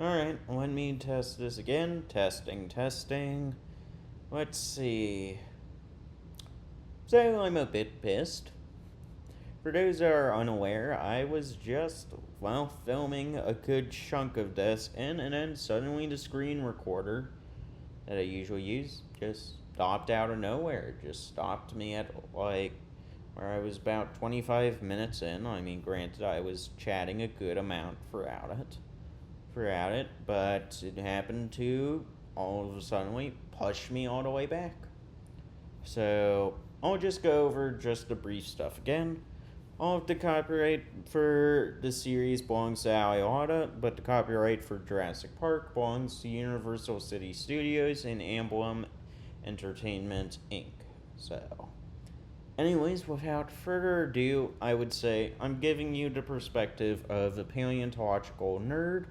Alright, let me test this again. Testing. Let's see. So, I'm a bit pissed. For those that are unaware, I was just, filming a good chunk of this, and then suddenly the screen recorder that I usually use just stopped out of nowhere. It just stopped me at, where I was about 25 minutes in. I mean, granted, I was chatting a good amount throughout it, but it happened to all of a sudden push me all the way back. So I'll just go over just the brief stuff again. All of the copyright for the series belongs to Aliota, but the copyright for Jurassic Park belongs to Universal City Studios and Emblem Entertainment Inc. So, anyways, without further ado, I would say I'm giving you the perspective of a paleontological nerd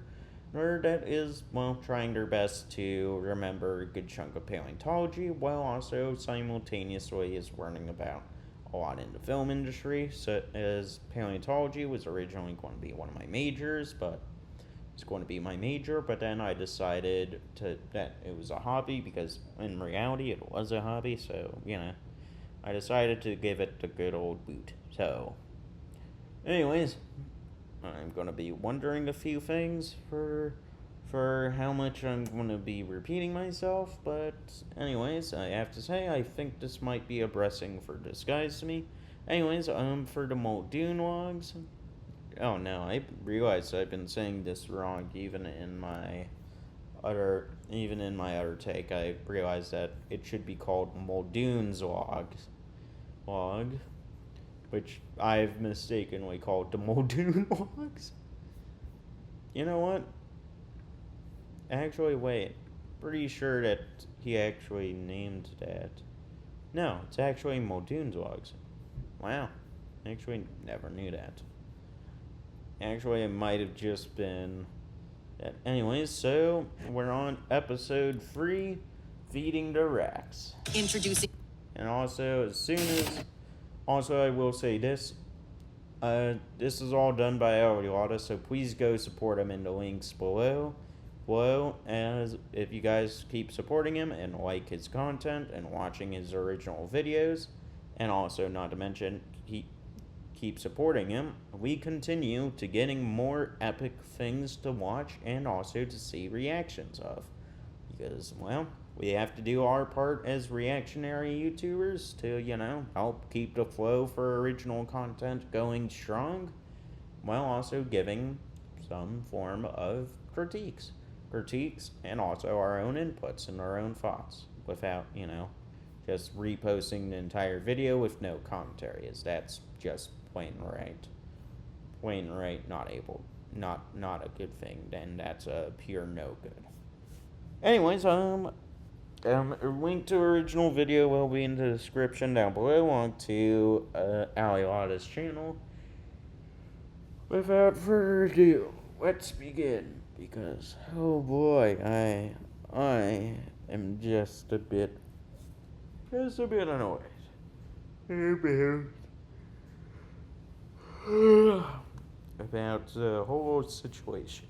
that is, trying their best to remember a good chunk of paleontology while also simultaneously is learning about a lot in the film industry. So, as paleontology was originally going to be one of my majors, but it's going to be my major, but then I decided that it was a hobby because in reality it was a hobby, so, I decided to give it the good old boot. So, anyways, I'm going to be wondering a few things for how much I'm going to be repeating myself, but anyways, I have to say, I think this might be a blessing for disguise to me. Anyways, for the Muldoon logs, oh no, I realized I've been saying this wrong even in my other take. I realized that it should be called Muldoon's log, which I've mistakenly called the Muldoon logs. You know what? Actually, wait. Pretty sure that he actually named that. No, it's actually Muldoon's logs. Wow. Actually, never knew that. Actually, it might have just been that. Anyways, so we're on episode 3, Feeding the Racks. Introducing. And also, I will say this. This is all done by Aliota, so please go support him in the links below. As if you guys keep supporting him and like his content and watching his original videos, and also not to mention keep supporting him, we continue to getting more epic things to watch and also to see reactions of, because we have to do our part as reactionary YouTubers to help keep the flow for original content going strong, while also giving some form of critiques and also our own inputs and our own thoughts without, just reposting the entire video with no commentary, as that's just plain right not a good thing. Then that's a pure no good. Anyways, a link to original video will be in the description down below onto Aliota's channel. Without further ado, let's begin. Because, oh boy, I am just a bit annoyed about the whole situation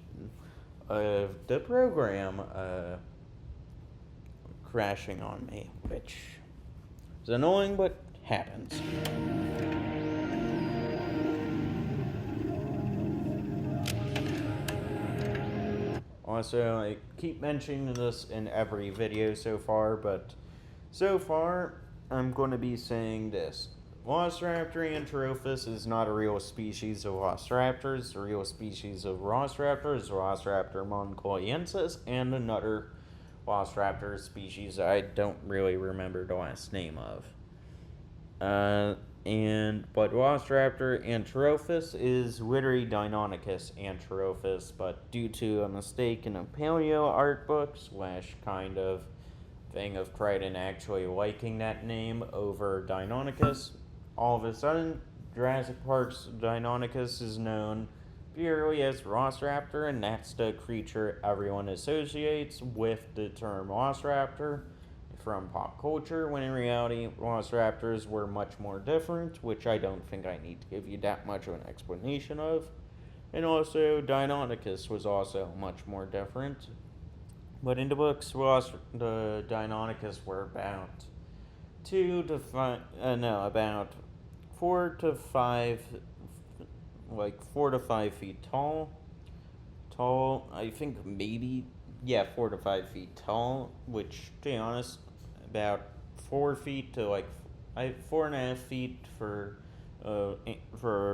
of the program crashing on me, which is annoying but happens. Also, I keep mentioning this in every video so far, but so far, I'm going to be saying this. Velociraptor anterophis is not a real species of velociraptors. The real species of velociraptor is Velociraptor mongoliensis, and another velociraptor species I don't really remember the last name of. But Velociraptor anterophis is literally Deinonychus anterophis, but due to a mistake in a paleo art book / kind of thing of Crichton actually liking that name over Deinonychus, all of a sudden Jurassic Park's Deinonychus is known purely as Velociraptor, and that's the creature everyone associates with the term Velociraptor from pop culture, when in reality, velociraptors were much more different, which I don't think I need to give you that much of an explanation of. And also, Deinonychus was also much more different. But in the books, the Deinonychus were about 4 to 5, like 4 to 5 feet tall. I think maybe, yeah, 4 to 5 feet tall, which, to be honest, about 4 feet to like 4.5 feet for a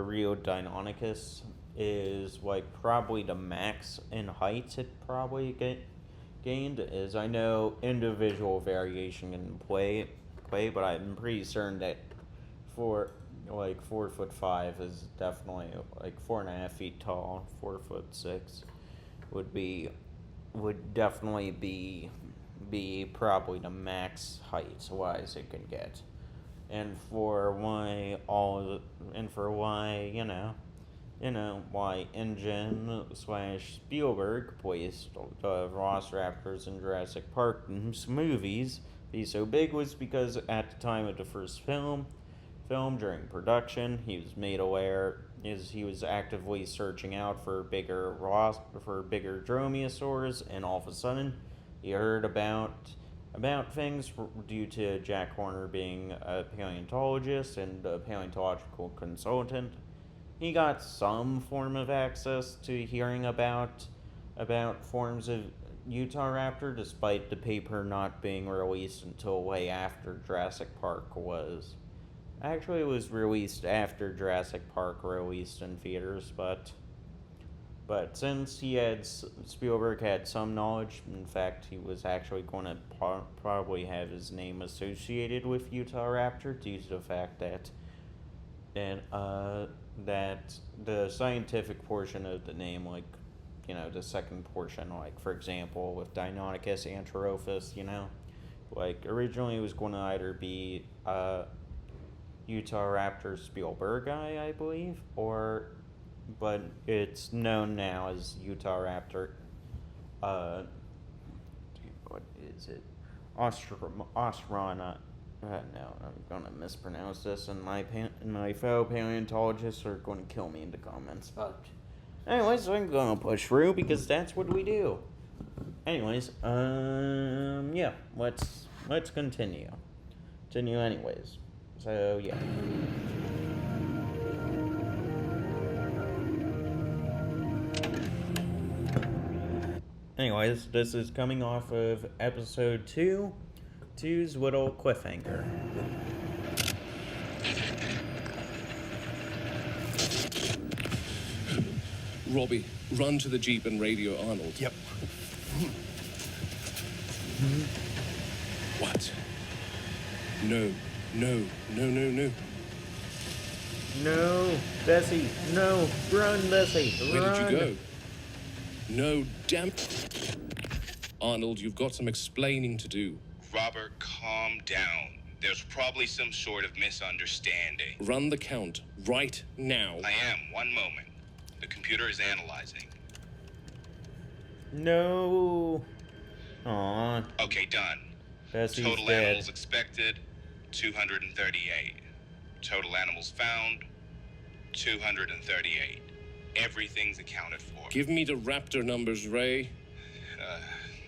real Deinonychus is like probably the max in height it probably gained. As I know individual variation in play, but I'm pretty certain that for like 4'5" is definitely like 4.5 feet tall. 4'6" would be would definitely be probably the max height wise it can get. And for why why Engine slash Spielberg placed the Velociraptors in Jurassic Park movies be so big was because at the time of the first film during production, he was made aware he was actively searching out for bigger dromaeosaurs, and all of a sudden he heard about things due to Jack Horner being a paleontologist and a paleontological consultant. He got some form of access to hearing about forms of Utahraptor, despite the paper not being released until way after Jurassic Park was. Actually, it was released after Jurassic Park released in theaters, but since Spielberg had some knowledge, in fact, he was actually going to probably have his name associated with Utahraptor due to the fact that the scientific portion of the name, like, the second portion, like, for example, with Deinonychus Anterophus, like, originally it was going to either be Utahraptor Spielbergi, I believe, but it's known now as Utahraptor, what is it? Ostrana. No, I'm gonna mispronounce this, and my fellow paleontologists are going to kill me in the comments. But anyways, I'm gonna push through because that's what we do. Anyways, yeah, let's continue. Anyways. So yeah. Anyways, this is coming off of episode 2's little cliffhanger. Robbie, run to the Jeep and radio Arnold. Yep. What? No. No. No, Bessie, no, run, Bessie, Where run. did you go? No, damn. Arnold, you've got some explaining to do. Robert, calm down. There's probably some sort of misunderstanding. Run the count right now. I am. One moment. The computer is analyzing. No. Aw. Okay, done. Bessie's Total dead. animals expected, 238. Total animals found, 238. Everything's accounted for. Give me the raptor numbers, Ray.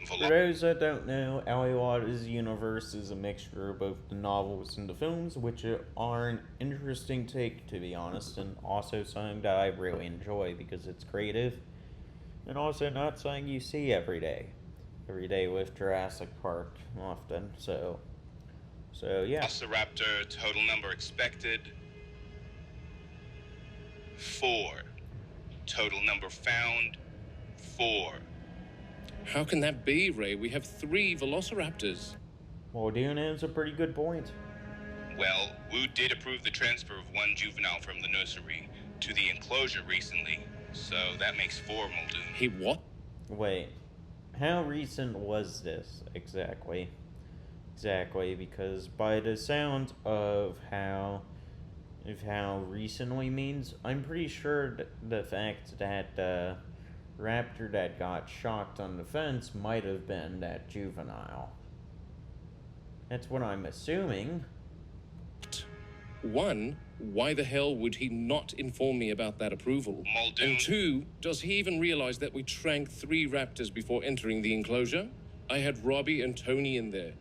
For those that don't know, Aliwata's universe is a mixture of both the novels and the films, which are an interesting take, to be honest, and also something that I really enjoy because it's creative, and also not something you see every day with Jurassic Park often. So yeah. Velociraptor, total number expected, 4. Total number found, 4. How can that be, Ray? We have 3 velociraptors. Muldoon is a pretty good point. Well, Wu did approve the transfer of 1 juvenile from the nursery to the enclosure recently, so that makes 4 Muldoon. He what? Wait, how recent was this exactly? Because by the sound of how recently means, I'm pretty sure the fact that the raptor that got shocked on the fence might have been that juvenile. That's what I'm assuming. One, why the hell would he not inform me about that approval? Muldoon. And two, does he even realize that we tranked 3 raptors before entering the enclosure? I had Robbie and Tony in there.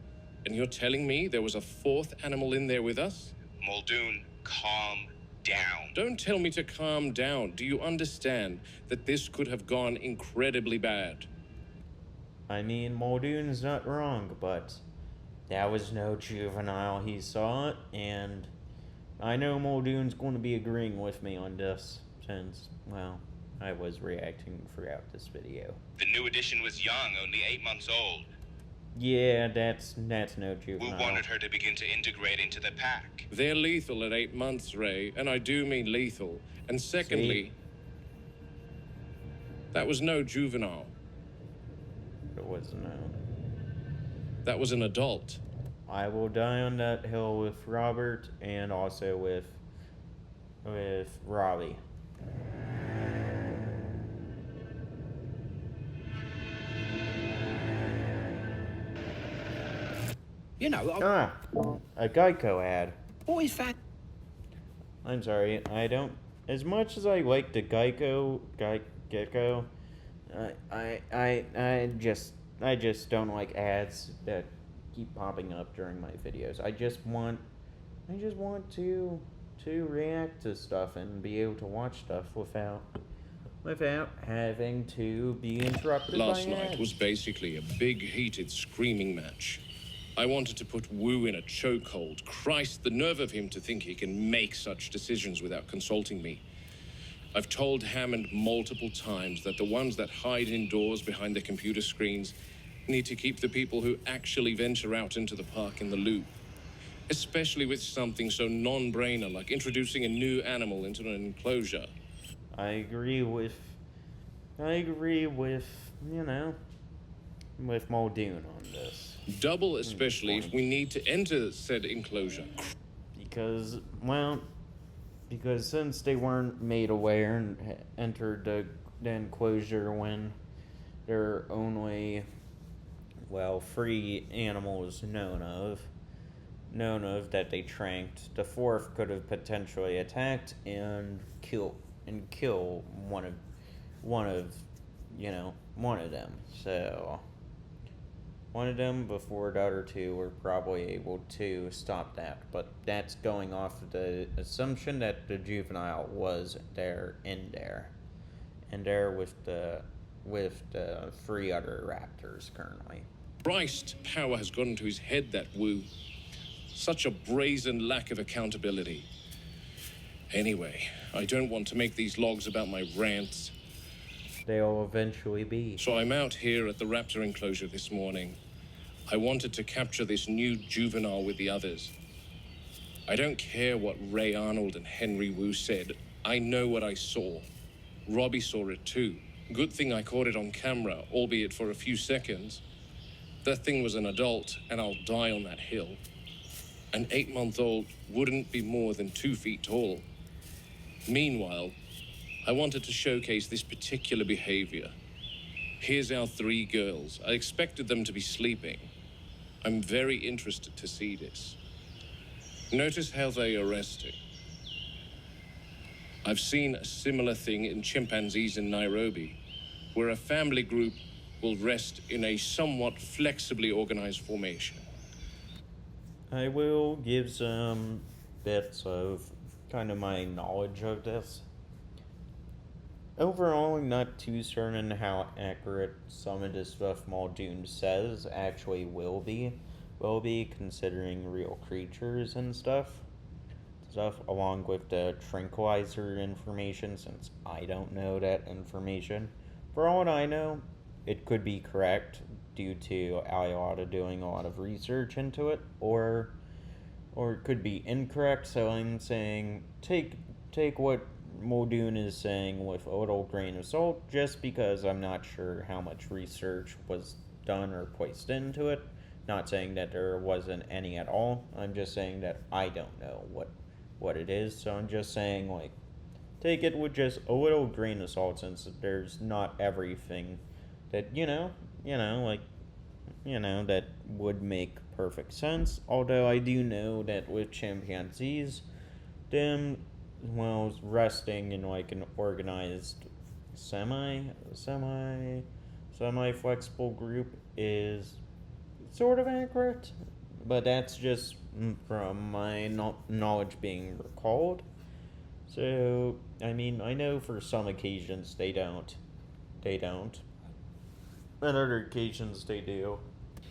And you're telling me there was a 4th animal in there with us? Muldoon, calm down. Don't tell me to calm down. Do you understand that this could have gone incredibly bad? I mean, Muldoon's not wrong, but that was no juvenile. He saw it, and I know Muldoon's going to be agreeing with me on this, since, well, I was reacting throughout this video. The new addition was young, only 8 months old. Yeah, that's no Wu juvenile. wanted her to begin to integrate into the pack. They're lethal at 8 months, Ray, and I do mean lethal. And secondly, that was no juvenile. It was no. That was an adult. I will die on that hill with Robert and also with Robbie. You know, A Geico ad. what is that? I'm sorry, I don't. As much as I like the Gecko, I just don't like ads that keep popping up during my videos. I just want to react to stuff and be able to watch stuff without having to be interrupted Last by night ads. was basically a big, heated screaming match. I wanted to put Wu in a chokehold. Christ, the nerve of him to think he can make such decisions without consulting me. I've told Hammond multiple times that the ones that hide indoors behind their computer screens need to keep the people who actually venture out into the park in the loop. Especially with something so non-brainer like introducing a new animal into an enclosure. I agree with with Muldoon on this. Double especially if we need to enter said enclosure. Because since they weren't made aware and entered the enclosure when there are only, free animals known of that they tranked, the 4th could have potentially attacked and kill one of them. So one of them before the other 2 were probably able to stop that, but that's going off of the assumption that the juvenile was in there with the 3 other raptors currently. Christ, power has gone into his head, that Wu. Such a brazen lack of accountability. Anyway, I don't want to make these logs about my rants. They'll eventually be. So I'm out here at the raptor enclosure this morning. I wanted to capture this new juvenile with the others. I don't care what Ray Arnold and Henry Wu said. I know what I saw. Robbie saw it too. Good thing I caught it on camera, albeit for a few seconds. That thing was an adult, and I'll die on that hill. An 8-month-old wouldn't be more than 2 feet tall. Meanwhile, I wanted to showcase this particular behavior. Here's our 3 girls. I expected them to be sleeping. I'm very interested to see this. Notice how they are resting. I've seen a similar thing in chimpanzees in Nairobi, where a family group will rest in a somewhat flexibly organized formation. I will give some bits of kind of my knowledge of this. Overall, I'm not too certain how accurate some of the stuff Muldoon says actually will be considering real creatures and stuff along with the tranquilizer information, since I don't know that information. For all I know, it could be correct due to Aliota doing a lot of research into it, or it could be incorrect. So I'm saying take what Muldoon is saying with a little grain of salt, just because I'm not sure how much research was done or placed into it. Not saying that there wasn't any at all. I'm just saying that I don't know what it is. So I'm just saying, like, take it with just a little grain of salt, since there's not everything that that would make perfect sense. Although I do know that with chimpanzees, them, well, resting in like an organized semi flexible group is sort of accurate, but that's just from my knowledge being recalled. So, I mean, I know for some occasions they don't. They don't. On other occasions they do.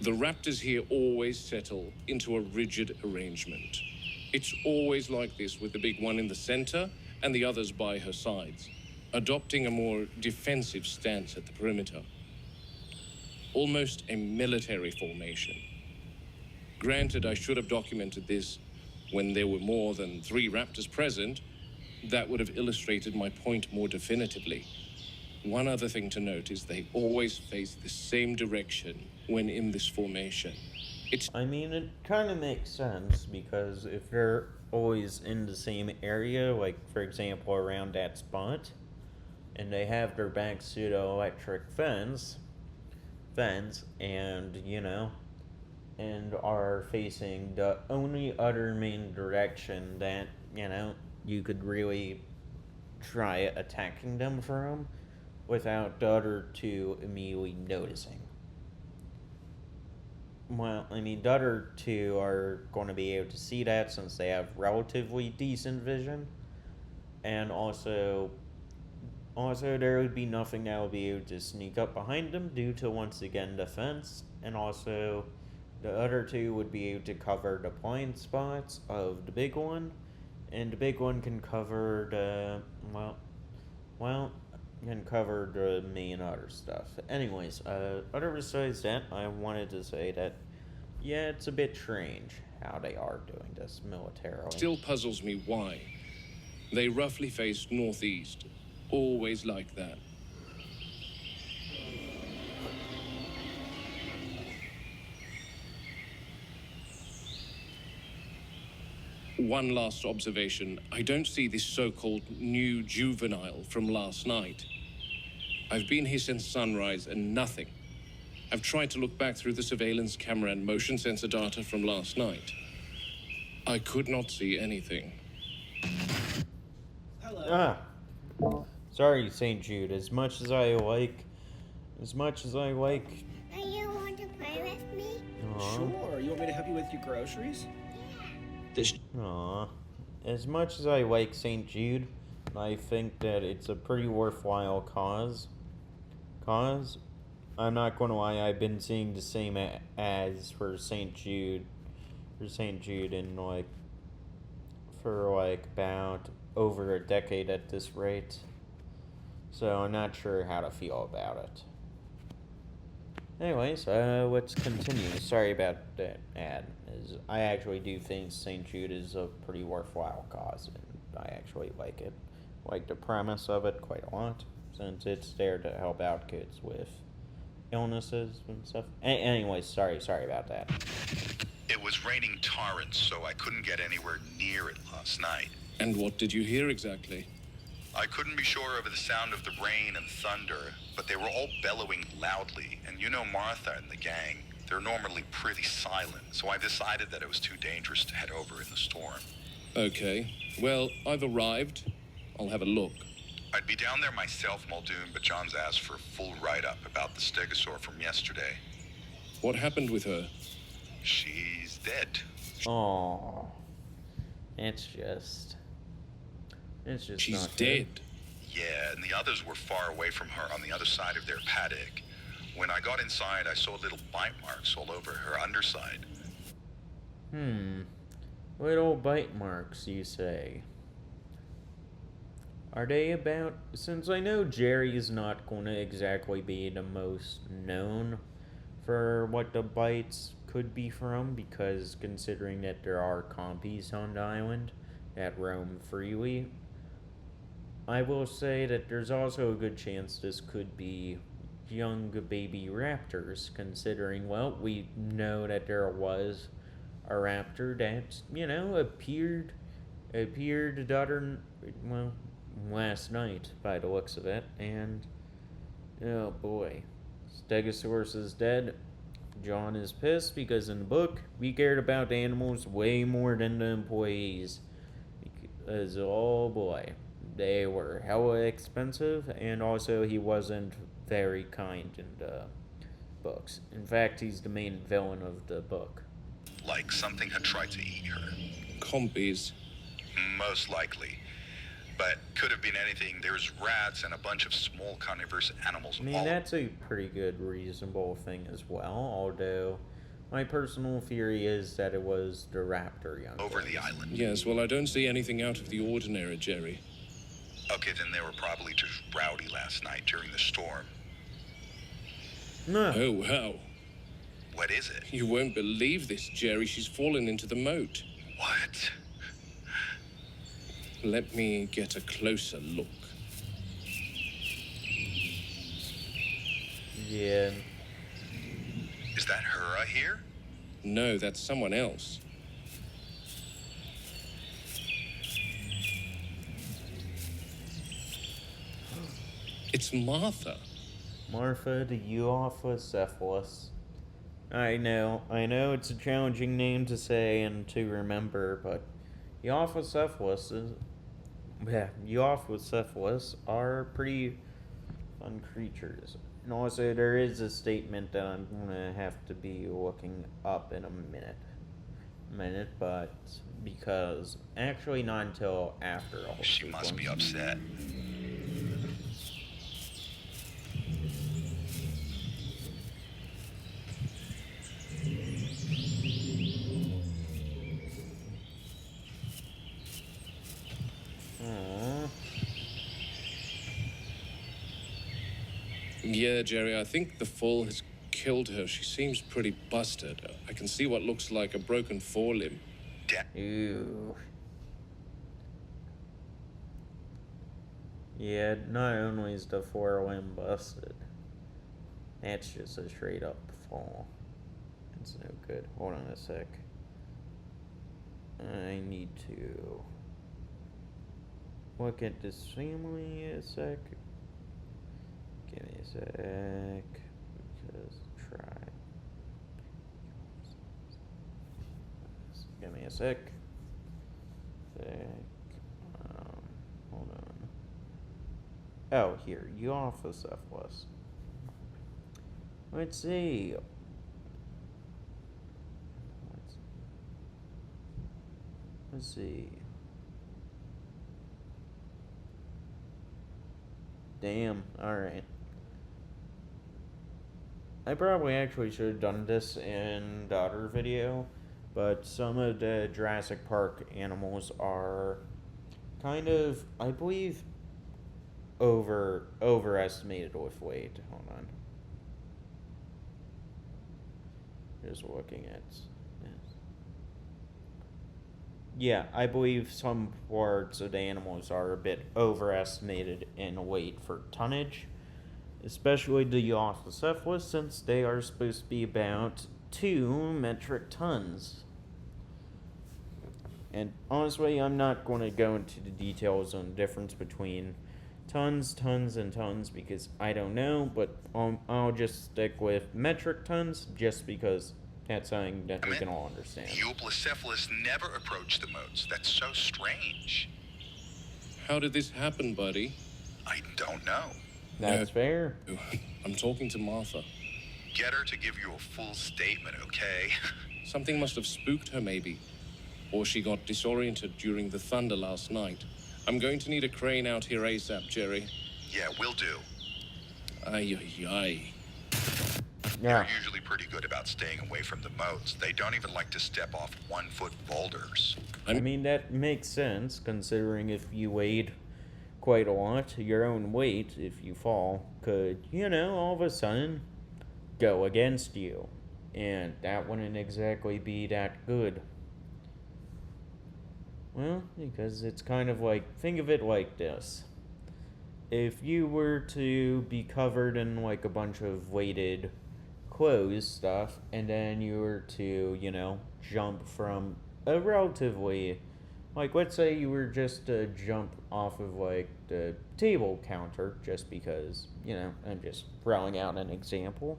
The raptors here always settle into a rigid arrangement. It's always like this, with the big one in the center and the others by her sides, adopting a more defensive stance at the perimeter. Almost a military formation. Granted, I should have documented this when there were more than 3 raptors present. That would have illustrated my point more definitively. One other thing to note is they always face the same direction when in this formation. I mean, it kind of makes sense because if they're always in the same area, like for example around that spot, and they have their backs to the electric fence, and and are facing the only other main direction that you could really try attacking them from without the other two immediately noticing. Well, I mean, the other two are going to be able to see that since they have relatively decent vision, and also there would be nothing that would be able to sneak up behind them due to once again the fence, and also the other two would be able to cover the blind spots of the big one, and the big one can cover the can cover the main other stuff. Anyways, other besides that, I wanted to say that, yeah, it's a bit strange how they are doing this militarily. Still puzzles me why. They roughly face northeast, always like that. One last observation. I don't see this so-called new juvenile from last night. I've been here since sunrise and nothing. I've tried to look back through the surveillance camera and motion sensor data from last night. I could not see anything. Hello. Sorry, St. Jude. As much as I like. Do you want to play with me? Sure. You want me to help you with your groceries? As much as I like St. Jude, I think that it's a pretty worthwhile cause. I'm not going to lie, I've been seeing the same ads for St. Jude. In for about over a decade at this rate. So I'm not sure how to feel about it. Anyways, let's continue. Sorry about that ad. I actually do think St. Jude is a pretty worthwhile cause, and I actually like it. Like the premise of it quite a lot, since it's there to help out kids with illnesses and stuff. Anyways, sorry about that. It was raining torrents, so I couldn't get anywhere near it last night. And what did you hear exactly? I couldn't be sure over the sound of the rain and thunder, but they were all bellowing loudly, and you know Martha and the gang, they're normally pretty silent, so I decided that it was too dangerous to head over in the storm. Okay. Well, I've arrived. I'll have a look. I'd be down there myself, Muldoon, but John's asked for a full write-up about the stegosaur from yesterday. What happened with her? She's dead. Aww. It's just She's not dead. good. Yeah, and the others were far away from her on the other side of their paddock. When I got inside, I saw little bite marks all over her underside. Little bite marks, you say? Are they about... Since I know Jerry's not going to exactly be the most known for what the bites could be from, because considering that there are compies on the island that roam freely, I will say that there's also a good chance this could be young baby raptors, considering, well, we know that there was a raptor that, appeared last night by the looks of it, and oh boy, Stegosaurus is dead. John is pissed because in the book we cared about the animals way more than the employees. is, oh boy, they were hella expensive, and also he wasn't very kind in the books. In fact, he's the main villain of the book. Like something had tried to eat her. Compies. Most likely. But could have been anything. There's rats and a bunch of small carnivorous animals. I mean, that's a pretty good, reasonable thing as well, although my personal theory is that it was the raptor young over the island. Yes, well, I don't see anything out of the ordinary, Jerry. Okay, then they were probably just rowdy last night during the storm. No. Oh, wow. What is it? You won't believe this, Jerry. She's fallen into the moat. What? Let me get a closer look. Yeah. Is that her I hear? No, that's someone else. It's Martha. Martha the Euophocephalus. I know it's a challenging name to say and to remember, but Euophocephalus are pretty fun creatures. And also, there is a statement that I'm gonna have to be looking up in a minute, but because actually not until after all. She must be upset. Yeah, Jerry, I think the fall has killed her. She seems pretty busted. I can see what looks like a broken forelimb. Ew. Yeah, not only is the forelimb busted, that's just a straight up fall. It's no good. Hold on a sec. I need to look at this family a sec. Give me a sec. Just try. Give me a sec. Hold on. Oh, here. Euophocephalus. Let's see. Let's see. Damn. Alright. I probably actually should have done this in the other video, but some of the Jurassic Park animals are kind of, I believe, overestimated with weight. Hold on. Just looking at this. Yeah, I believe some parts of the animals are a bit overestimated in weight for tonnage, especially the Euophocephalus, since they are supposed to be about 2 metric tons. And honestly, I'm not going to go into the details on the difference between tons, and tons, because I don't know, but I'll just stick with metric tons, just because that's something that we can all understand. Euophocephalus never approached the moats. That's so strange. How did this happen, buddy? I don't know. That's fair. I'm talking to Martha. Get her to give you a full statement, okay? Something must have spooked her, maybe. Or she got disoriented during the thunder last night. I'm going to need a crane out here ASAP, Jerry. Yeah, will do. Ay. Yeah. They're usually pretty good about staying away from the moats. They don't even like to step off 1-foot boulders. I mean, that makes sense, considering if you weighed quite a lot, your own weight, if you fall, could, all of a sudden go against you. And that wouldn't exactly be that good. Well, because it's kind of like, think of it like this. If you were to be covered in like a bunch of weighted clothes stuff, and then you were to, jump from a relatively, like, let's say you were just to jump off of like the table counter, just because, I'm just throwing out an example.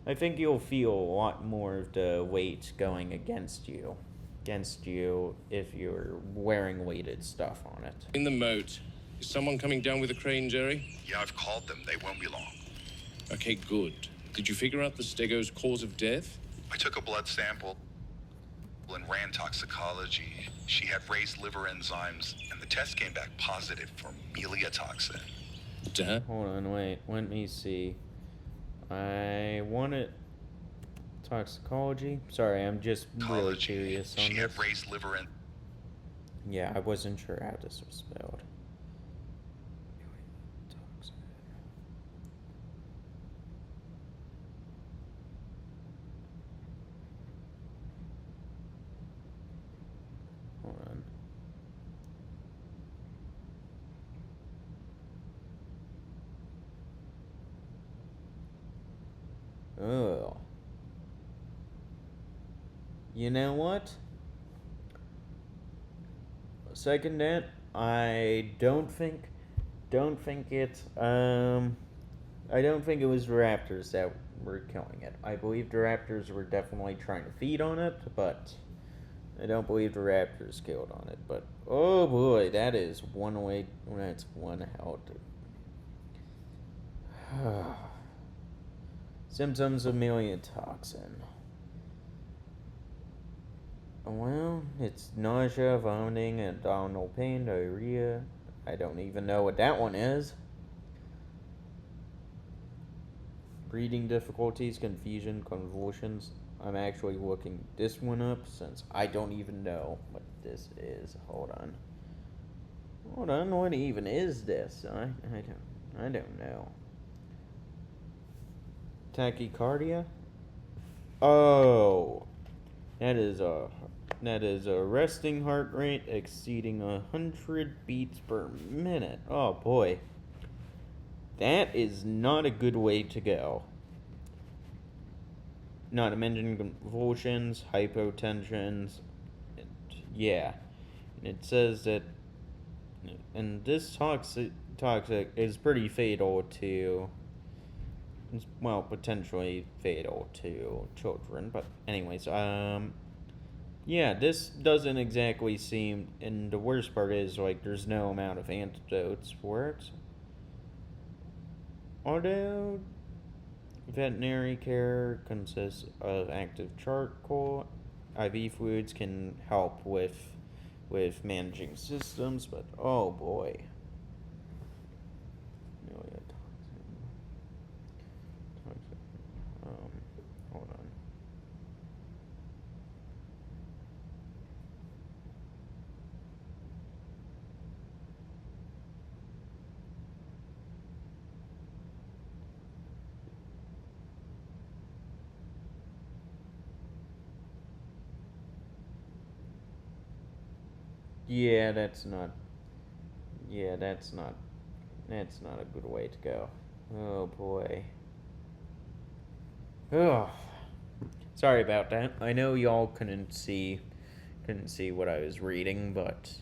I think you'll feel a lot more of the weight going against you. against you if you're wearing weighted stuff on it. In the moat. Is someone coming down with a crane, Jerry? Yeah, I've called them. They won't be long. Okay, good. Did you figure out the Stego's cause of death? I took a blood sample and ran toxicology. She had raised liver enzymes, and the test came back positive for meliotoxin. Damn. Hold on, wait. Let me see. I wanted toxicology. Sorry, I'm just really curious on She this. had raised liver and Yeah, I wasn't sure how this was spelled. Hold on. Oh. You know what? Second that, I don't think it, I don't think it was the raptors that were killing it. I believe the raptors were definitely trying to feed on it, but I don't believe the raptors killed on it. But, oh boy, that is one way, that's one hell to... Symptoms of meliotoxin. Well, it's nausea, vomiting, abdominal pain, diarrhea. I don't even know what that one is. Breathing difficulties, confusion, convulsions. I'm actually looking this one up since I don't even know what this is. Hold on. What even is this? I don't know. Tachycardia? Oh. That is a resting heart rate exceeding 100 beats per minute. Oh boy. That is not a good way to go. Not to mention convulsions, hypotensions, and yeah. And it says that, and this toxic is pretty fatal to, well, potentially fatal to children. But anyways, yeah, this doesn't exactly seem, and the worst part is, like, there's no amount of antidotes for it. Although veterinary care consists of active charcoal, IV fluids can help with managing systems, but oh boy. Hold on. Yeah, that's not a good way to go. Oh boy. Ugh. Sorry about that. I know y'all couldn't see what I was reading, but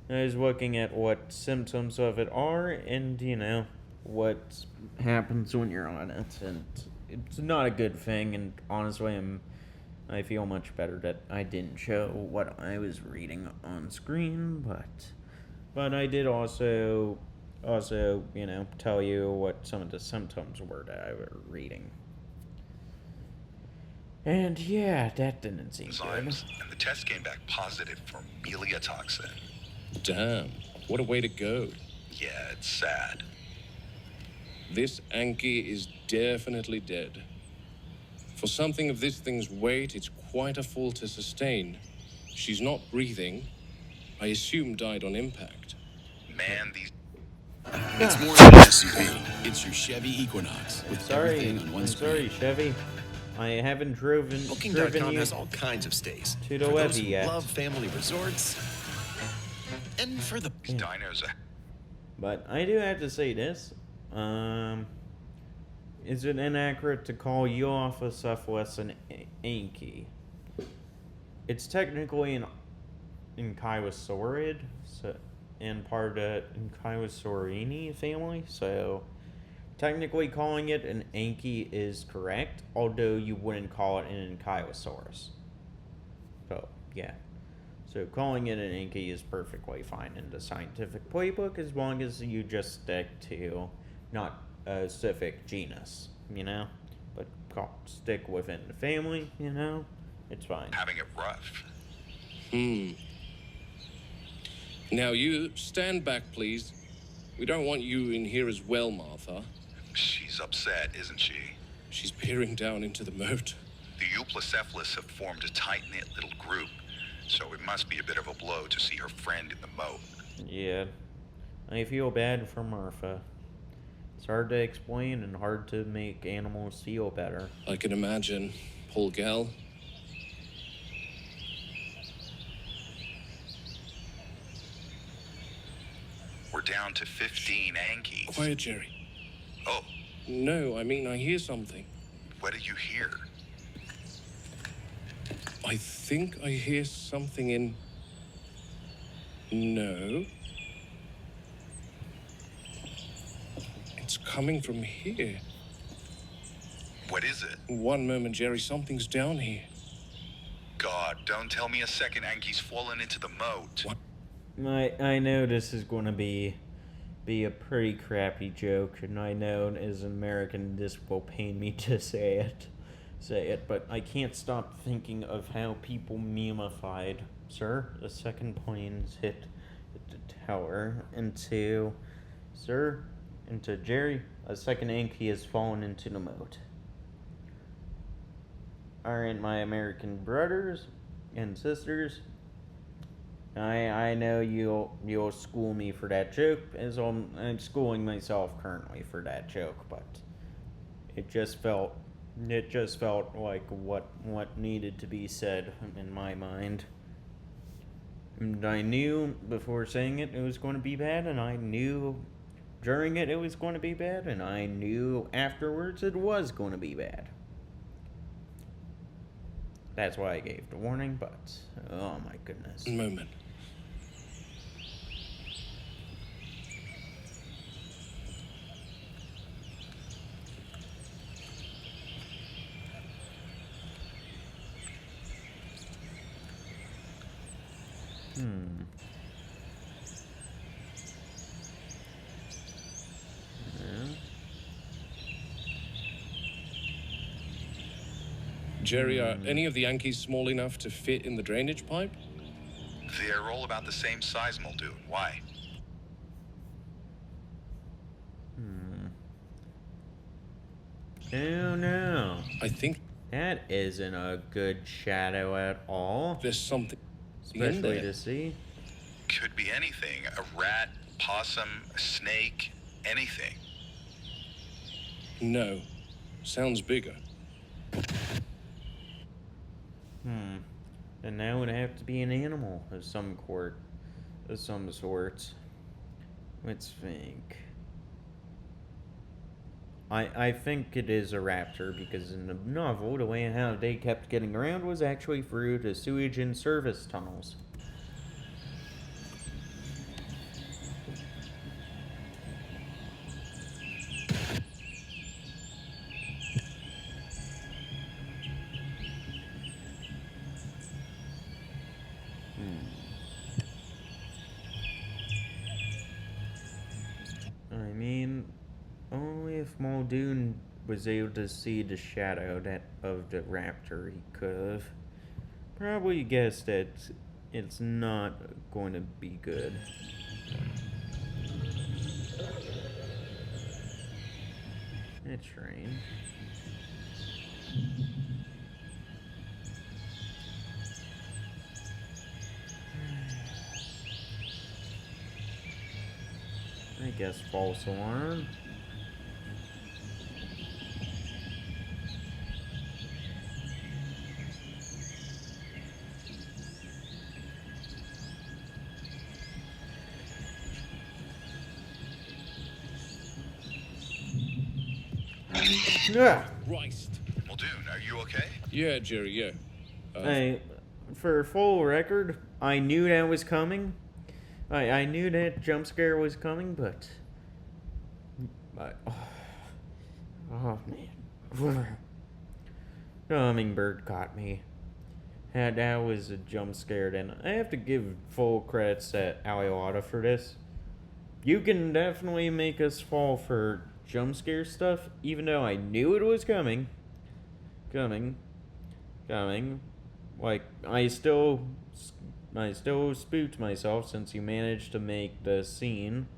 I was looking at what symptoms of it are, and you know what happens when you're on it, and it's not a good thing. And honestly, I feel much better that I didn't show what I was reading on screen, but I did also tell you what some of the symptoms were that I was reading. And yeah, that didn't seem good. and the test came back positive for meliotoxin. Damn, what a way to go. Yeah, it's sad. This Anki is definitely dead. For something of this thing's weight, it's quite a fall to sustain. She's not breathing. I assume died on impact. Man, these... It's more than an SUV. It's your Chevy Equinox with everything on one screen. Sorry, Chevy. I haven't driven Booking.com you has all kinds of stays. to the for levee those who yet. love family resorts. And for the... dinos... But I do have to say this. Is it inaccurate to call Euophocephalus an Anki? It's technically an Ankylosauride, so, and part of the Ankylosaurini family, so technically calling it an Anki is correct, although you wouldn't call it an Ankylosaurus. So, yeah. So calling it an Inky is perfectly fine in the scientific playbook as long as you just stick to not a specific genus, you know? But stick within the family, you know? It's fine. Having it rough. Now you stand back, please. We don't want you in here as well, Martha. She's upset, isn't she? She's peering down into the moat. The Euplacephalists have formed a tight-knit little group, so it must be a bit of a blow to see her friend in the moat. Yeah. I feel bad for Martha. It's hard to explain and hard to make animals feel better. I can imagine. Poor gal. We're down to 15 Ankies. Quiet, Jerry. Oh, No, I mean, I hear something. what did you hear? I think I hear something in... No. It's coming from here. What is it? One moment, Jerry. Something's down here. God, don't tell me a second Ankie's fallen into the moat. What? I know this is going to be a pretty crappy joke, and I know as an American this will pain me to say it, but I can't stop thinking of how people memeified, sir, the second plane's hit the tower, into Jerry, a second Anki has fallen into the moat. Alright, my American brothers and sisters, I know you'll school me for that joke, as I'm schooling myself currently for that joke, but it just felt like what needed to be said in my mind. And I knew before saying it was going to be bad, and I knew during it was going to be bad, and I knew afterwards it was going to be bad. That's why I gave the warning, but oh my goodness. Moment. Jerry, are any of the Yankees small enough to fit in the drainage pipe? They're all about the same size, Muldoon. Why? Oh no. I think That isn't a good shadow at all. there's something in Especially there. to see. Could be anything. A rat, possum, a snake, anything. No. Sounds bigger. And now it would have to be an animal of some sort. Let's think. I think it is a raptor because in the novel, the way how they kept getting around was actually through the sewage and service tunnels. I mean, only if Muldoon was able to see the shadow of the raptor, he could have probably guessed that it's not going to be good. It's strange. I guess false alarm. Yeah. Christ. Muldoon, are you okay? Yeah, Jerry, yeah. For full record, I knew that was coming. I knew that jump scare was coming, but oh man, the hummingbird caught me. That was a jump scare, and I have to give full credits to Aliota for this. You can definitely make us fall for jump scare stuff, even though I knew it was coming. Like, I still spooked myself since you managed to make the scene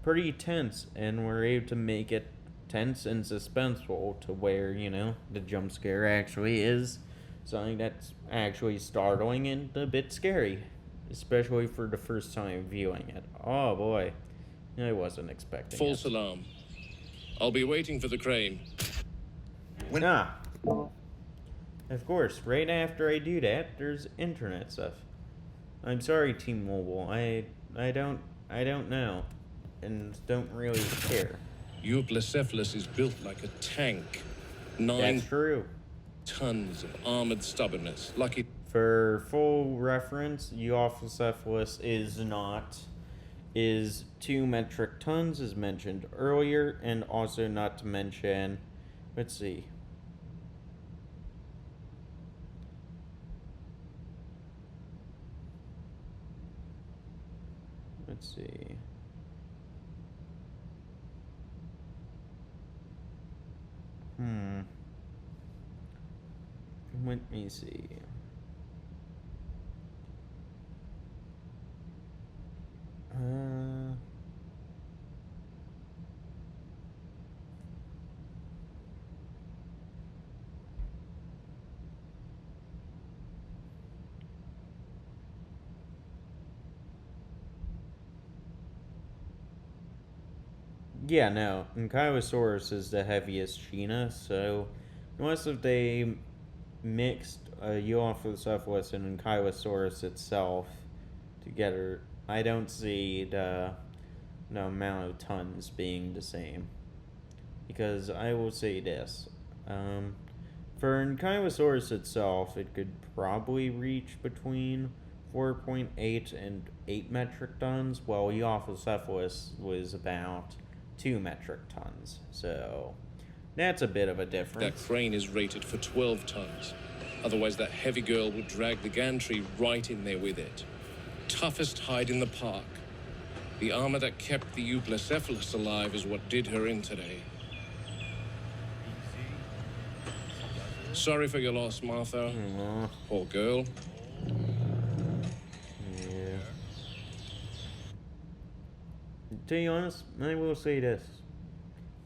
pretty tense and were able to make it tense and suspenseful to where, you know, the jump scare actually is something that's actually startling and a bit scary, especially for the first time viewing it. Oh boy, I wasn't expecting False it. alarm. I'll be waiting for the crane. Of course, right after I do that, there's internet stuff. I'm sorry, T-Mobile. I don't know, and don't really care. Euoplocephalus is built like a tank. 9 That's true. tons of armored stubbornness. Lucky. For full reference, Euoplocephalus is 2 metric tons, as mentioned earlier, and also not to mention, let's see. Let me see. Yeah, no. Ankylosaurus is the heaviest Sheena, so unless if they mixed Euoplocephalus and Ankylosaurus itself together, I don't see the amount of tons being the same. Because I will say this. For Ankylosaurus itself, it could probably reach between 4.8 and 8 metric tons, while Euoplocephalus was about 2 metric tons. So that's a bit of a difference. That crane is rated for 12 tons. Otherwise, that heavy girl would drag the gantry right in there with it. Toughest hide in the park. The armor that kept the Euoplocephalus alive is what did her in today. Sorry for your loss, Martha. Poor girl. Yeah. To be honest, I will say this.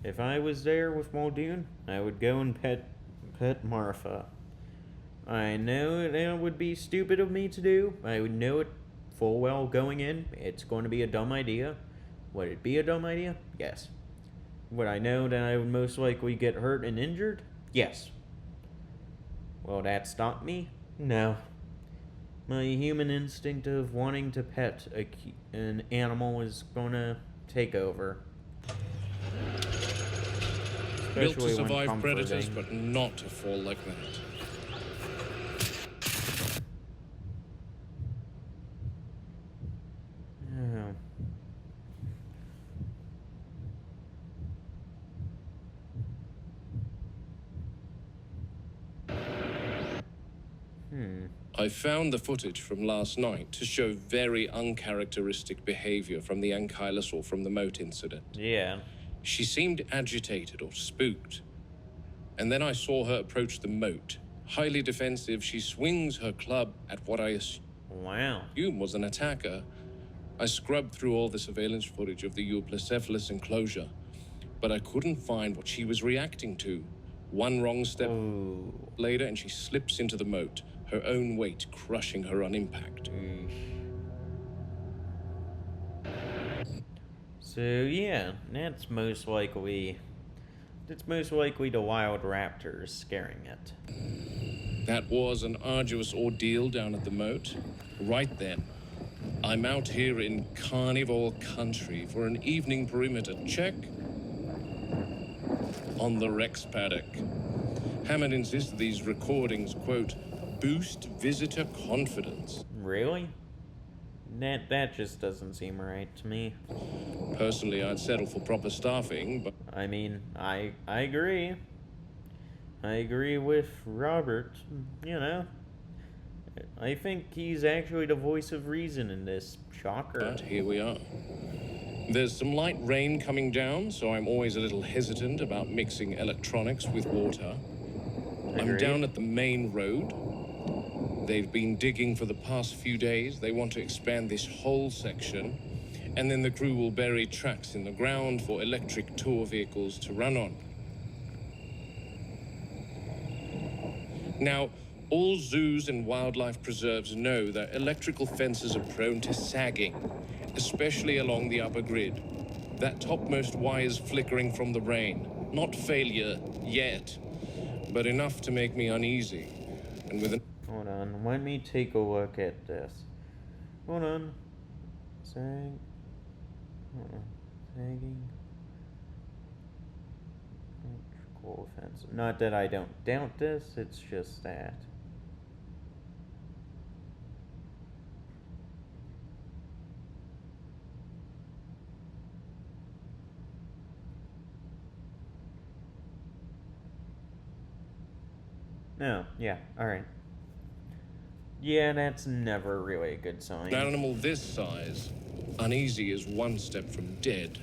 If I was there with Muldoon, I would go and pet Martha. I know that would be stupid of me to do. I would know it full well going in. It's going to be a dumb idea. Would it be a dumb idea? Yes. Would I know that I would most likely get hurt and injured? Yes. Will that stop me? No. My human instinct of wanting to pet an animal is going to take over. Built to Especially when survive predators, comforting. but not to fall like that. Oh. I found the footage from last night to show very uncharacteristic behavior from the ankylosaur from the moat incident. Yeah. She seemed agitated or spooked. And then I saw her approach the moat. Highly defensive, she swings her club at what I assume was an attacker. I scrubbed through all the surveillance footage of the Euoplocephalus enclosure, but I couldn't find what she was reacting to. One wrong step later, and she slips into the moat, her own weight crushing her on impact. So yeah, that's most likely the wild raptors scaring it. That was an arduous ordeal down at the moat. Right then, I'm out here in carnivore country for an evening perimeter check on the Rex paddock. Hammond insists these recordings, quote, boost visitor confidence. Really? That just doesn't seem right to me. Personally, I'd settle for proper staffing, but I mean, I agree. I agree with Robert, you know. I think he's actually the voice of reason in this. Shocker. But here we are. There's some light rain coming down, so I'm always a little hesitant about mixing electronics with water. I'm Agreed. down at the main road. They've been digging for the past few days. They want to expand this whole section, and then the crew will bury tracks in the ground for electric tour vehicles to run on. Now, all zoos and wildlife preserves know that electrical fences are prone to sagging, especially along the upper grid. That topmost wire's flickering from the rain. Not failure yet, but enough to make me uneasy. And with an... Hold on, let me take a look at this. Hold on. Hold on. Sagging. Electrical fence. Not that I don't doubt this, it's just that. No, yeah, alright. Yeah, that's never really a good sign. An animal this size, uneasy is one step from dead.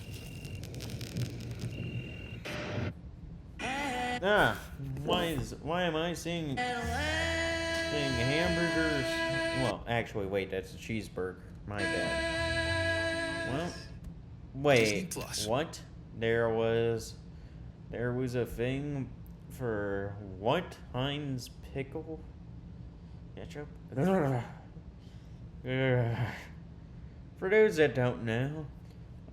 Why am I seeing hamburgers? Well, actually, wait, that's a cheeseburger. My bad. Well, wait, what? There was a thing for what? Heinz pickle? Ketchup? For those that don't know,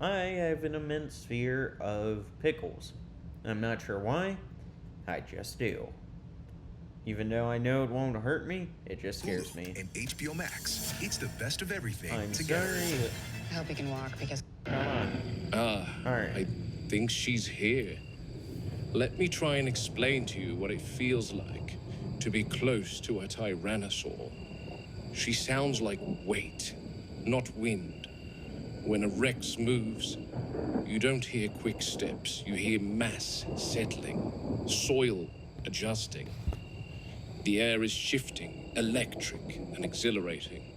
I have an immense fear of pickles. I'm not sure why, I just do. Even though I know it won't hurt me, it just scares me. And HBO Max. It's the best of everything I'm together. sorry. I hope he can walk because... Come on. Alright. I think she's here. Let me try and explain to you what it feels like to be close to a tyrannosaur. She sounds like weight, not wind. When a Rex moves, you don't hear quick steps. You hear mass settling, soil adjusting. The air is shifting, electric and exhilarating.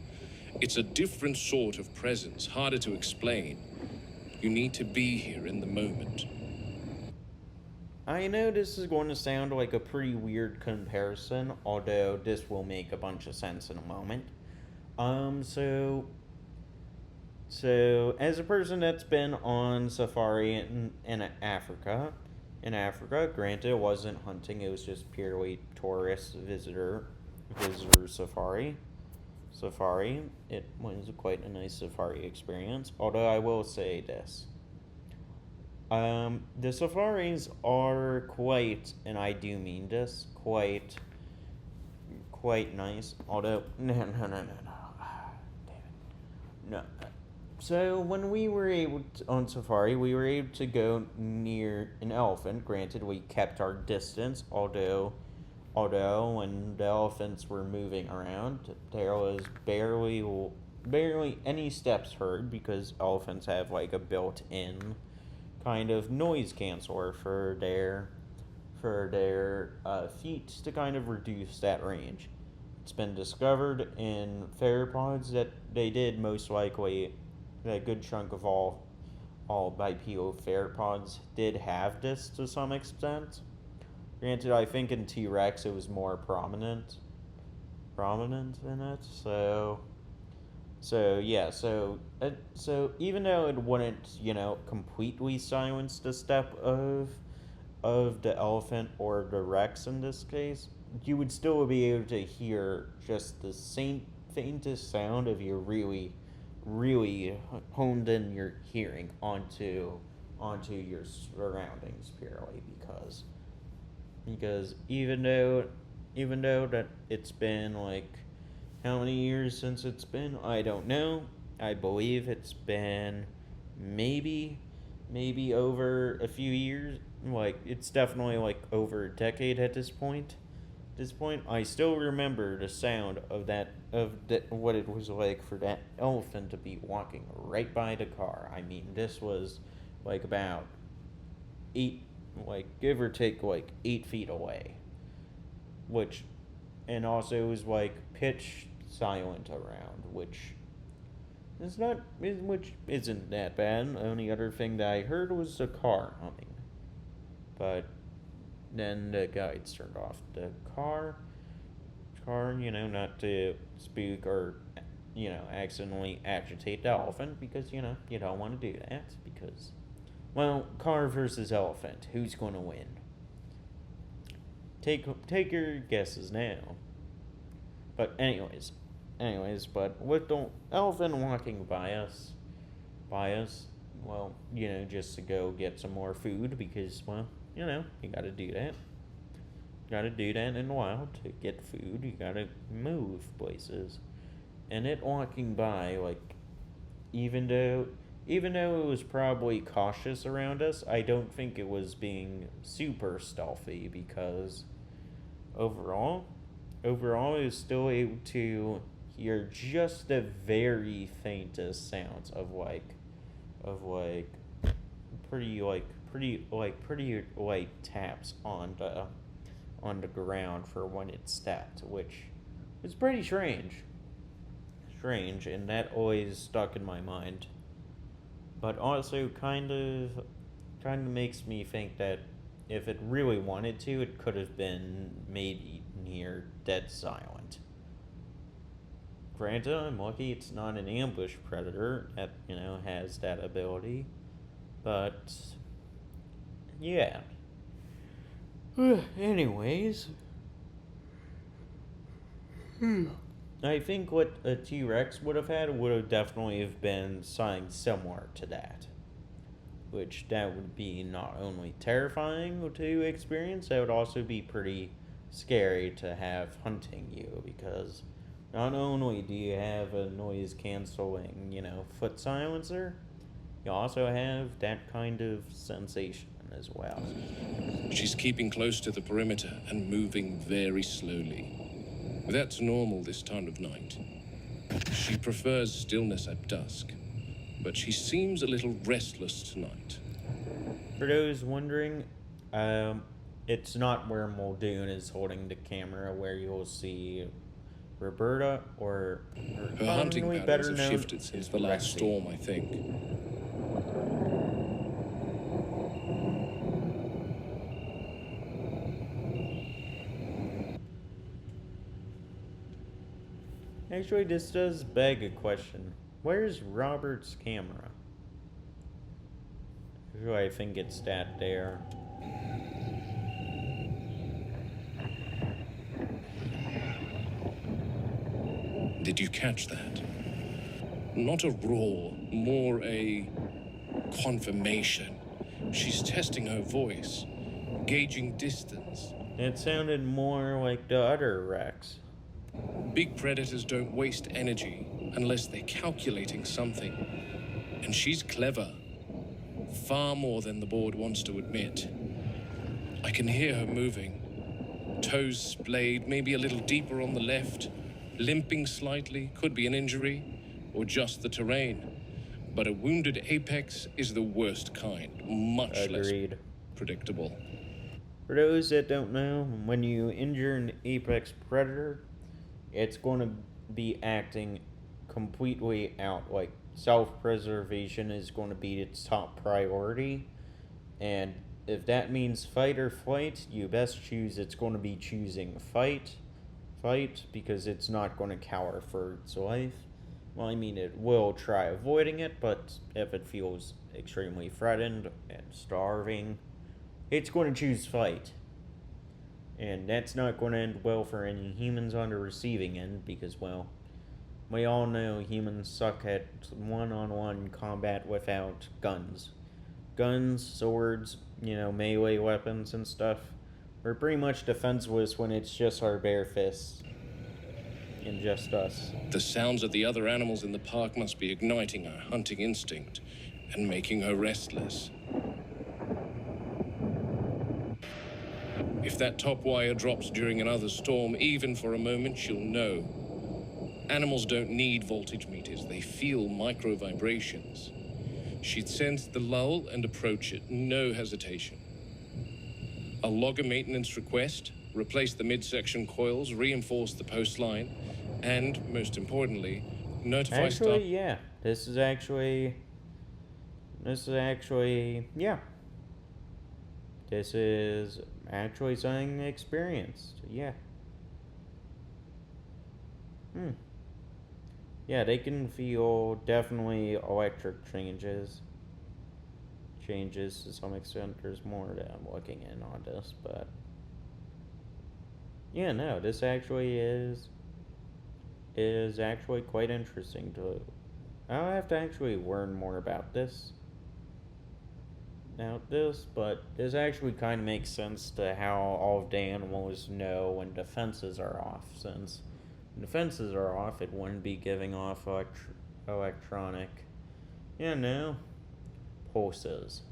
It's a different sort of presence, harder to explain. You need to be here in the moment. I know this is going to sound like a pretty weird comparison, although this will make a bunch of sense in a moment. So as a person that's been on safari in Africa, granted it wasn't hunting, it was just purely tourist visitor safari. It was quite a nice safari experience, although I will say this. The safaris are quite, and I do mean this, quite nice, although, no. Damn it. No. So, when we were on safari, we were able to go near an elephant. Granted, we kept our distance, although when the elephants were moving around, there was barely any steps heard, because elephants have like a built-in kind of noise canceller for their feet to kind of reduce that range. It's been discovered in theropods that they did most likely, a good chunk of all bipedal theropods did have this to some extent. Granted, I think in T-Rex it was more prominent in it. So even though it wouldn't, completely silence the step of the elephant or the Rex in this case, you would still be able to hear just the faintest sound of your really, really honed in your hearing onto your surroundings purely because even though that it's been like, how many years since it's been? I don't know. I believe it's been maybe over a few years. Like, it's definitely like over a decade at this point. I still remember the sound of what it was like for that elephant to be walking right by the car. I mean, this was like about give or take 8 feet away, which and also it was like pitch silent around, which isn't that bad. The only other thing that I heard was a car humming, but then the guides turned off. The car, not to spook or, accidentally agitate the elephant, because, you don't want to do that, because, well, car versus elephant, who's going to win? Take your guesses now. But anyways, but with the elephant walking by us, well, just to go get some more food, because, well, you gotta do that. You gotta do that in the wild to get food. You gotta move places. And it walking by, like, even though it was probably cautious around us, I don't think it was being super stealthy, because overall it was still able to hear just the very faintest sounds of pretty light taps on the ground for when it stepped, which is pretty strange, and that always stuck in my mind. But also kind of makes me think that if it really wanted to, it could have been made near dead silent. Granted, I'm lucky it's not an ambush predator that, has that ability. But, yeah. Anyways. I think what a T-Rex would have had would have definitely have been something similar to that. Which that would be not only terrifying to experience, that would also be pretty scary to have hunting you, because not only do you have a noise canceling, foot silencer, you also have that kind of sensation as well. She's keeping close to the perimeter and moving very slowly. That's normal this time of night. She prefers stillness at dusk, but she seems a little restless tonight. For those wondering, it's not where Muldoon is holding the camera where you'll see Roberta, or her hunting patterns have shifted since the last storm, I think. Actually, this does beg a question. Where's Robert's camera? I think it's that there. Did you catch that? Not a roar, more a confirmation. She's testing her voice, gauging distance. It sounded more like the other Rex. Big predators don't waste energy unless they're calculating something. And she's clever. Far more than the board wants to admit. I can hear her moving. Toes splayed, maybe a little deeper on the left. Limping slightly, could be an injury, or just the terrain. But a wounded apex is the worst kind, much Agreed. less predictable. For those that don't know, when you injure an apex predator, it's going to be acting completely out. Like, self-preservation is going to be its top priority. And if that means fight or flight, you best choose. It's going to be choosing fight, because it's not going to cower for its life. Well, I mean, it will try avoiding it, but if it feels extremely threatened and starving, it's going to choose fight. And that's not going to end well for any humans on the receiving end, because, well, we all know humans suck at one-on-one combat without guns. Guns, swords, melee weapons and stuff. We're pretty much defenseless when it's just our bare fists. And just us. The sounds of the other animals in the park must be igniting her hunting instinct and making her restless. If that top wire drops during another storm, even for a moment, she'll know. Animals don't need voltage meters. They feel micro vibrations. She'd sense the lull and approach it, no hesitation. I'll log a maintenance request, replace the midsection coils, reinforce the post line, and, most importantly, notify Actually, yeah. This is actually, yeah. This is actually something experienced, yeah. Yeah, they can feel definitely electric changes. Changes to some extent. There's more that I'm looking in on this, but yeah, no, this actually is actually quite interesting to. I'll have to actually learn more about this. But this actually kind of makes sense to how all of the animals know when defenses are off, since when defenses are off, it wouldn't be giving off electronic, pulses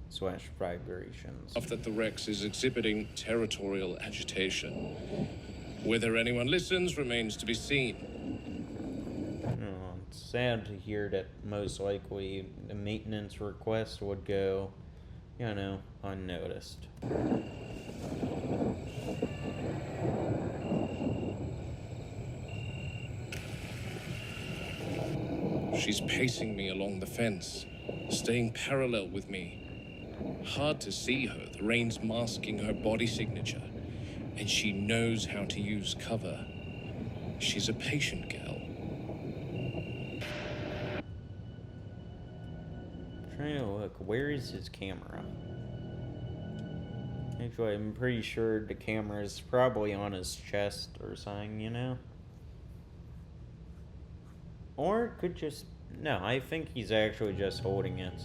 / vibrations. That the Rex is exhibiting territorial agitation. Whether anyone listens remains to be seen. It's sad to hear that most likely the maintenance request would go, unnoticed. She's pacing me along the fence, staying parallel with me. Hard to see her, the rain's masking her body signature, and she knows how to use cover. She's a patient girl. Trying to look, where is his camera? Actually, I'm pretty sure the camera is probably on his chest or something, Or it could just... No, I think he's actually just holding it.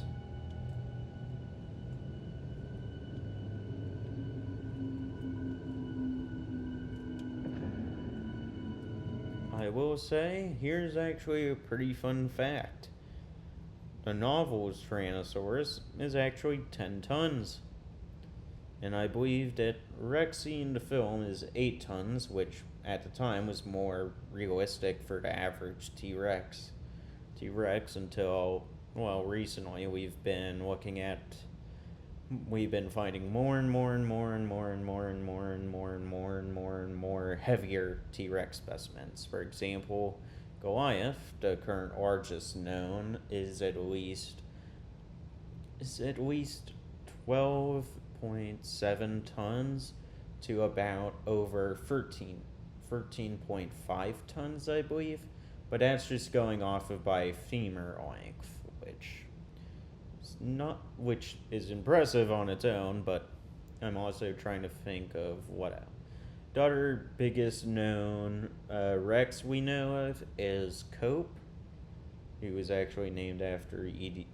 I will say, here's actually a pretty fun fact. The novel's Tyrannosaurus is actually 10 tons. And I believe that Rexy in the film is 8 tons, which at the time was more realistic for the average T-Rex. Until, recently we've been finding more and more heavier T-Rex specimens. For example, Goliath, the current largest known, is at least 12.7 tons to about over 13.5 tons, I believe. But that's just going off of by femur length, which is impressive on its own, but I'm also trying to think of what else. The other biggest known Rex we know of is Cope. He was actually named after E.D.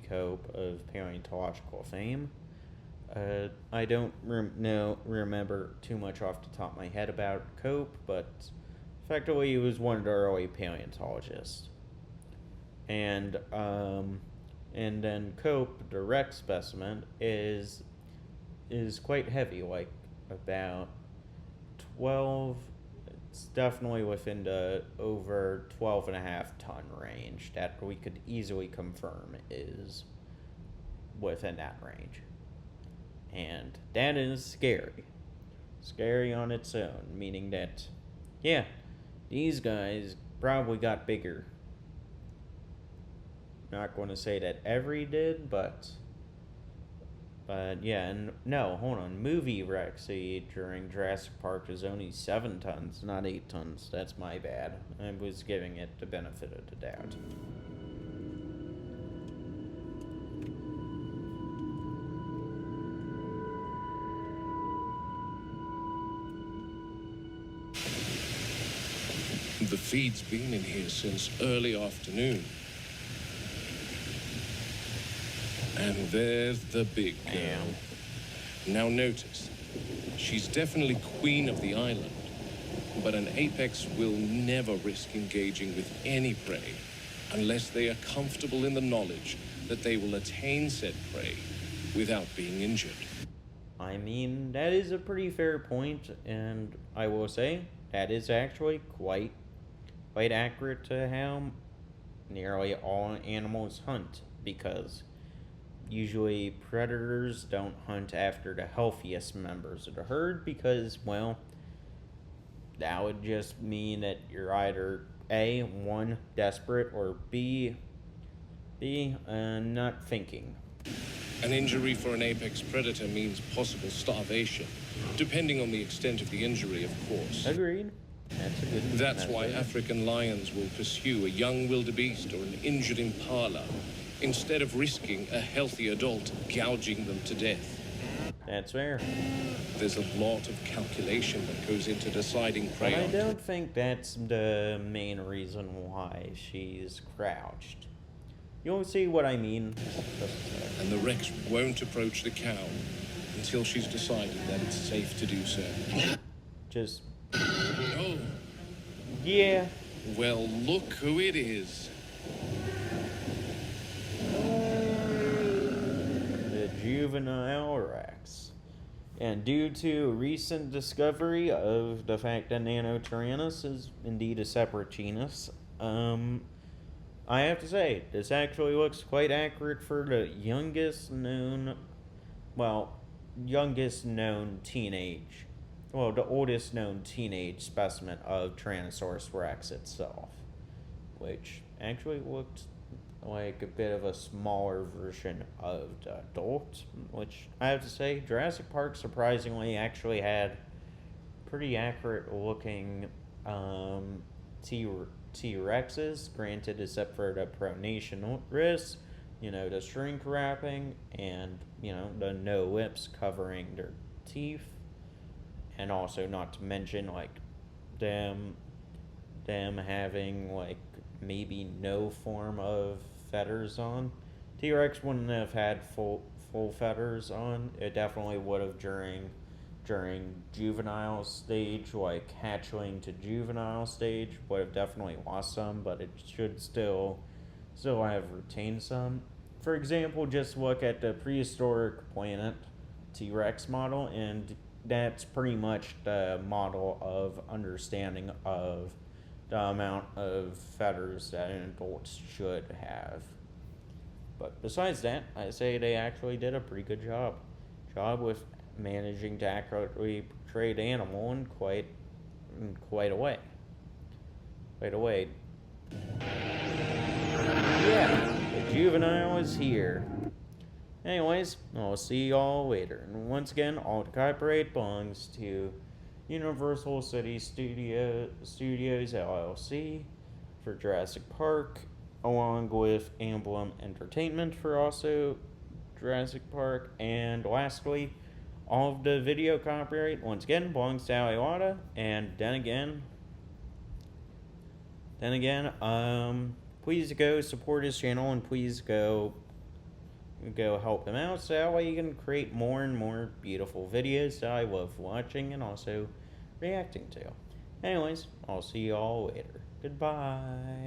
Cope of paleontological fame. I don't remember too much off the top of my head about Cope, but effectively he was one of the early paleontologists. And then Cope, the Rex specimen, is quite heavy, like about 12. It's definitely within the over 12.5 ton range that we could easily confirm is within that range. And that is scary. Scary on its own, meaning that, these guys probably got bigger. Not going to say that every did, but yeah, and no, hold on. Movie Rexy during Jurassic Park is only 7 tons, not 8 tons. That's my bad. I was giving it the benefit of the doubt. The feed's been in here since early afternoon. And there's the big girl. Now notice, she's definitely queen of the island, but an apex will never risk engaging with any prey unless they are comfortable in the knowledge that they will attain said prey without being injured. I mean, that is a pretty fair point, and I will say that is actually quite accurate to how nearly all animals hunt, because usually predators don't hunt after the healthiest members of the herd because, well, that would just mean that you're either A, one, desperate, or B, not thinking. An injury for an apex predator means possible starvation, depending on the extent of the injury, of course. Agreed. That's why African lions will pursue a young wildebeest or an injured impala, instead of risking a healthy adult gouging them to death. That's fair. There's a lot of calculation that goes into deciding prey. But I don't think that's the main reason why she's crouched. You'll see what I mean. And the Rex won't approach the cow until she's decided that it's safe to do so. Just... Oh. Yeah. Well, look who it is. The juvenile Rex. And due to recent discovery of the fact that Nanotyrannus is indeed a separate genus, I have to say, this actually looks quite accurate for the youngest known teenage, the oldest known teenage specimen of Tyrannosaurus Rex itself, which actually looked like a bit of a smaller version of the adult, which I have to say, Jurassic Park surprisingly actually had pretty accurate looking T-Rexes, granted except for the pronation wrists, the shrink wrapping, and, the no lips covering their teeth, and also not to mention, them having, maybe no form of feathers on. T-Rex wouldn't have had full feathers on. It definitely would have during juvenile stage, hatchling to juvenile stage, would have definitely lost some, but it should still have retained some. For example, just look at the prehistoric planet T-Rex model, and that's pretty much the model of understanding of the amount of feathers that an adult should have. But besides that, I say they actually did a pretty good job with managing to accurately portray the animal in quite a way. Yeah, the juvenile is here. Anyways, I'll see y'all later. And once again, all the copyright belongs to Universal City Studios LLC for Jurassic Park, along with Emblem Entertainment for also Jurassic Park, and lastly, all of the video copyright once again belongs to Aliwata. And then again, please go support his channel, and please go help him out so that way you can create more and more beautiful videos that I love watching and also reacting to. Anyways, I'll see you all later. Goodbye.